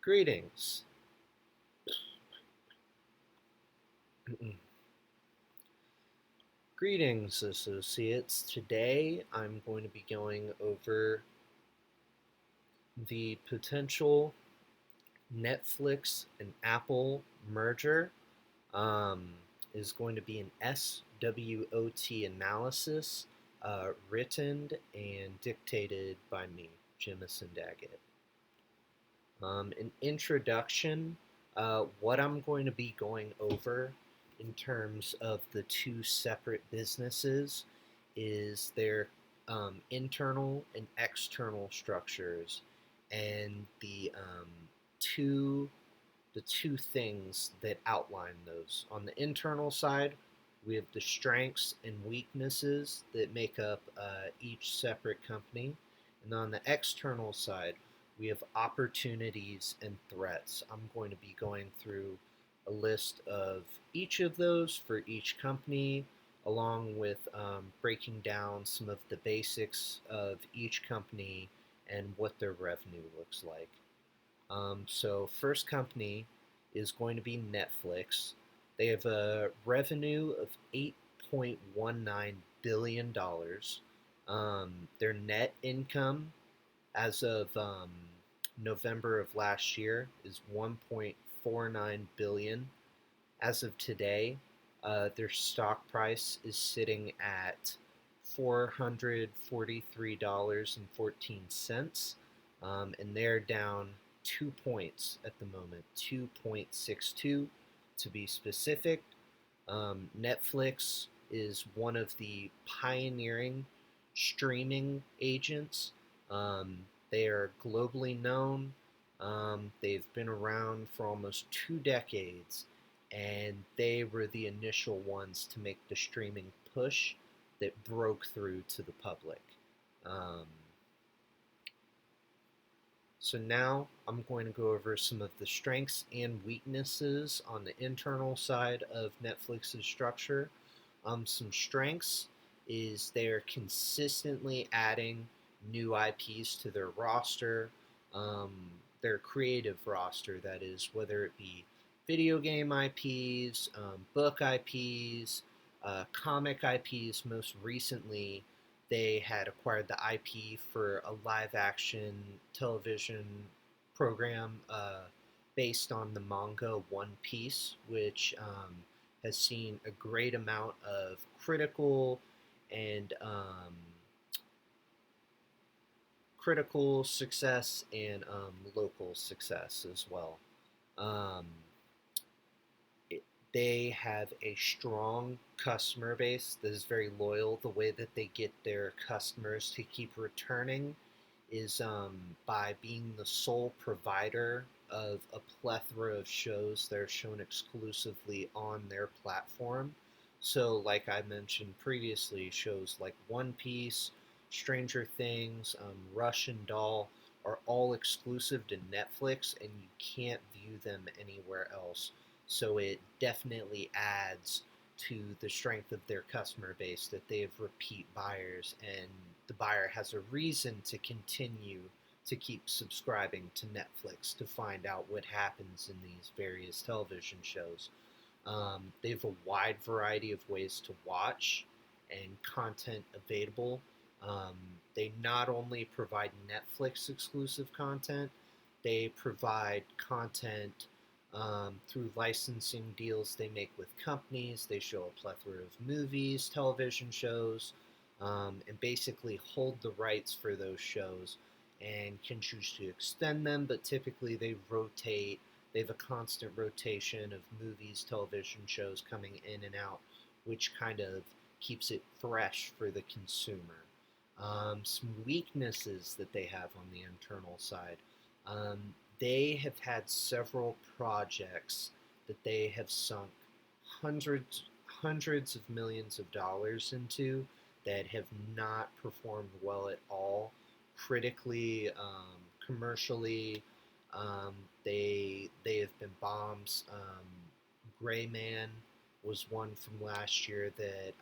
Greetings. Greetings, associates. Today I'm going to be going over the potential Netflix and Apple merger. Um, is going to be an SWOT analysis written and dictated by me, Jemison Daggett. An introduction, what I'm going to be going over in terms of the two separate businesses is their internal and external structures and two the two things that outline those. On the internal side, we have the strengths and weaknesses that make up each separate company. And on the external side, we have opportunities and threats. I'm going to be going through a list of each of those for each company, along with breaking down some of the basics of each company and what their revenue looks like. So first company is going to be Netflix. They have a revenue of $8.19 billion. Their net income as of November of last year is 1.49 billion. As of today, their stock price is sitting at $443.14, and they're down 2 points at the moment, 2.62 to be specific. Netflix is one of the pioneering streaming agents. They are globally known. They've been around for almost 2 decades, and they were the initial ones to make the streaming push that broke through to the public. Um, so now I'm going to go over some of the strengths and weaknesses on the internal side of Netflix's structure. Some strengths is they're consistently adding new IPs to their roster, um, their creative roster, that is, whether it be video game IPs, book IPs, comic IPs. Most recently, they had acquired the IP for a live action television program based on the manga One Piece, which has seen a great amount of and critical success and local success as well. Um, it, they have a strong customer base that is very loyal. The way that they get their customers to keep returning is by being the sole provider of a plethora of shows that are shown exclusively on their platform. So, like I mentioned previously, shows like One Piece, Stranger Things, Russian Doll are all exclusive to Netflix, and you can't view them anywhere else. So it definitely adds to the strength of their customer base that they have repeat buyers, and the buyer has a reason to continue to keep subscribing to Netflix to find out what happens in these various television shows. They have a wide variety of ways to watch and content available. Um, they not only provide Netflix exclusive content, they provide content through licensing deals they make with companies. They show a plethora of movies, television shows, and basically hold the rights for those shows and can choose to extend them, but typically they rotate. They have a constant rotation of movies, television shows coming in and out, which kind of keeps it fresh for the consumer. Some weaknesses that they have on the internal side. Um, they have had several projects that they have sunk hundreds of millions of dollars into that have not performed well at all, critically, commercially. They have been bombs. Gray Man was one from last year that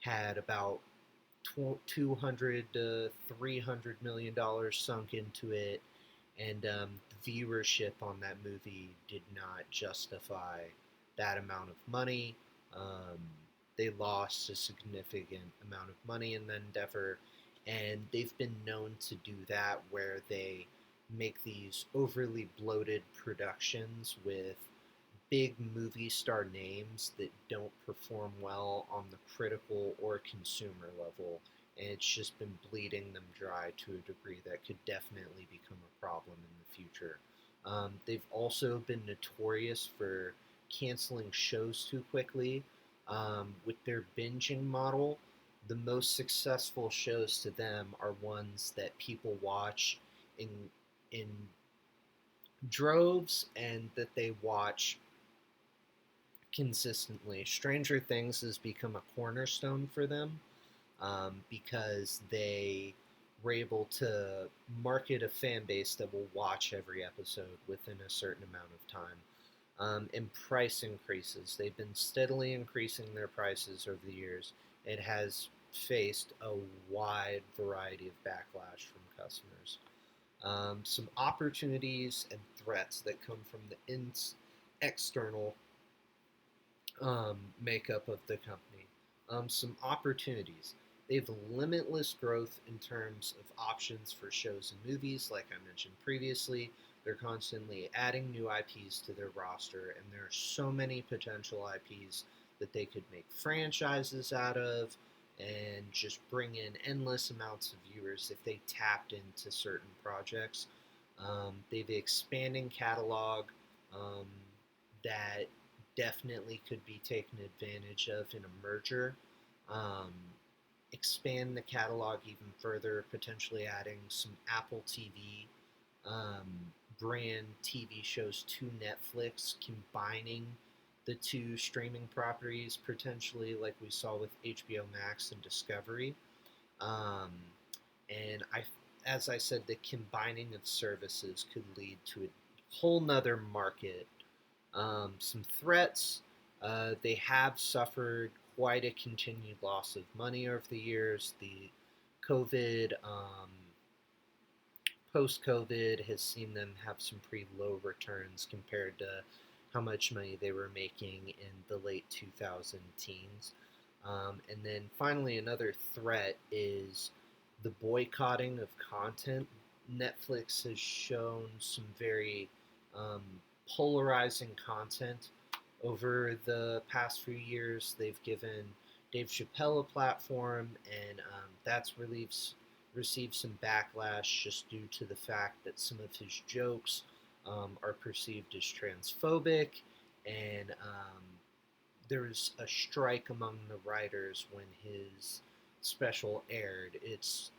had about 200 to $300 million sunk into it, and the viewership on that movie did not justify that amount of money. Um, they lost a significant amount of money in the endeavor, and they've been known to do that where they make these overly bloated productions with big movie star names that don't perform well on the critical or consumer level, and it's just been bleeding them dry to a degree that could definitely become a problem in the future. They've also been notorious for canceling shows too quickly. With their binging model, the most successful shows to them are ones that people watch in in droves and that they watch consistently. Stranger Things has become a cornerstone for them because they were able to market a fan base that will watch every episode within a certain amount of time. And price increases. They've been steadily increasing their prices over the years. It has faced a wide variety of backlash from customers. Some opportunities and threats that come from the external makeup of the company. Some opportunities. They have limitless growth in terms of options for shows and movies, like I mentioned previously. They're constantly adding new IPs to their roster, and there are so many potential IPs that they could make franchises out of and just bring in endless amounts of viewers if they tapped into certain projects. They have an expanding catalog um, that definitely could be taken advantage of in a merger. Um, Expand the catalog even further, potentially adding some Apple TV um, brand TV shows to Netflix, combining the two streaming properties potentially, like we saw with HBO Max and Discovery. Um, and as I said, the combining of services could lead to a whole nother market. Some threats. They have suffered quite a continued loss of money over the years. The COVID, post COVID, has seen them have some pretty low returns compared to how much money they were making in the late 2000 teens. And then finally, another threat is the boycotting of content. Netflix has shown some very um, polarizing content over the past few years. They've given Dave Chappelle a platform, and that's received some backlash just due to the fact that some of his jokes are perceived as transphobic, and there was a strike among the writers when his special aired. It's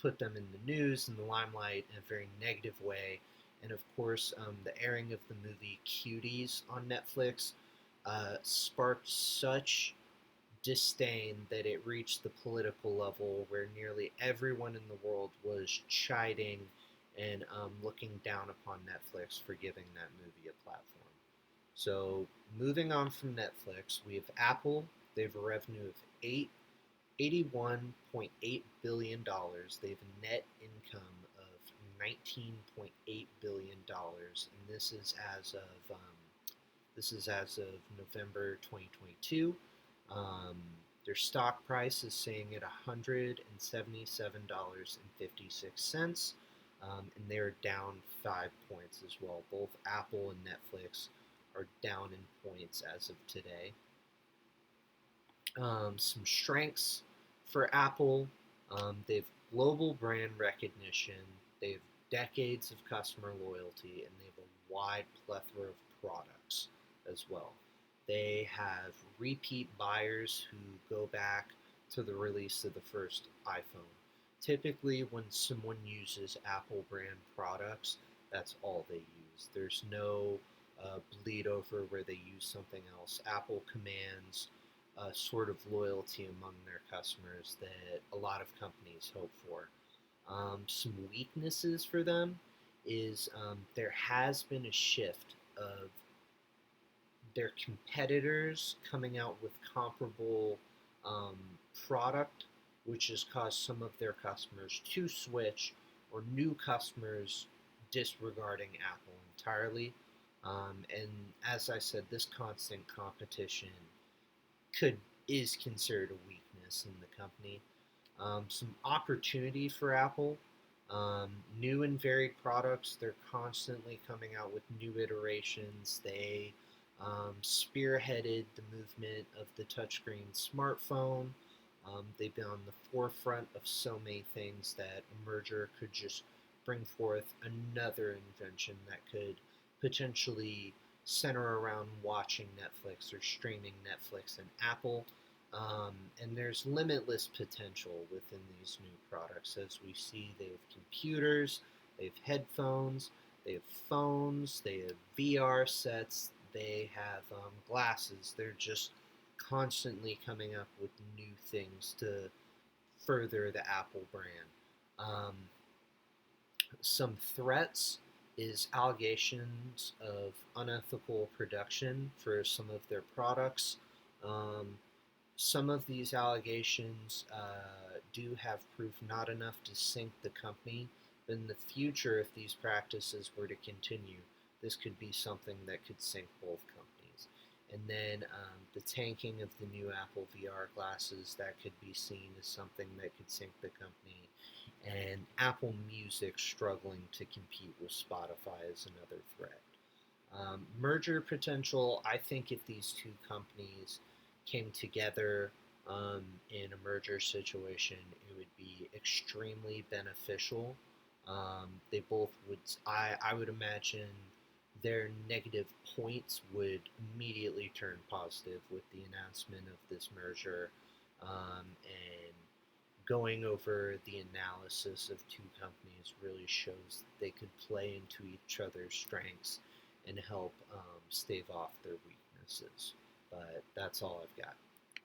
put them in the news and the limelight in a very negative way. And of course, the airing of the movie Cuties on Netflix sparked such disdain that it reached the political level where nearly everyone in the world was chiding and looking down upon Netflix for giving that movie a platform. So, moving on from Netflix, we have Apple. They have a revenue of $81.8 billion. They have a net income of $19.8 billion, and this is as of November 2022. Um, their stock price is saying at $177.56, and they're down 5 points as well. Both Apple and Netflix are down in points as of today. Some strengths for Apple. They've global brand recognition. They have decades of customer loyalty, and they have a wide plethora of products as well. They have repeat buyers who go back to the release of the first iPhone. Typically, when someone uses Apple brand products, that's all they use. There's no bleed over where they use something else. Apple commands a sort of loyalty among their customers that a lot of companies hope for. Some weaknesses for them is there has been a shift of their competitors coming out with comparable um, product, which has caused some of their customers to switch or new customers disregarding Apple entirely. And as I said, this constant competition could is considered a weakness in the company. Some opportunity for Apple. New and varied products. They're constantly coming out with new iterations. They spearheaded the movement of the touchscreen smartphone. They've been on the forefront of so many things that a merger could just bring forth another invention that could potentially center around watching Netflix or streaming Netflix and Apple. And there's limitless potential within these new products. As we see, they have computers, they have headphones, they have phones, they have VR sets, they have glasses. They're just constantly coming up with new things to further the Apple brand. Um, some threats is allegations of unethical production for some of their products. Um, some of these allegations do have proof not enough to sink the company, but in the future, if these practices were to continue, this could be something that could sink both companies. And then the tanking of the new Apple VR glasses, that could be seen as something that could sink the company. And Apple Music struggling to compete with Spotify is another threat. Merger potential, I think if these two companies came together in a merger situation, it would be extremely beneficial. They both would, I would imagine their negative points would immediately turn positive with the announcement of this merger, and going over the analysis of two companies really shows that they could play into each other's strengths and help stave off their weaknesses. But that's all I've got.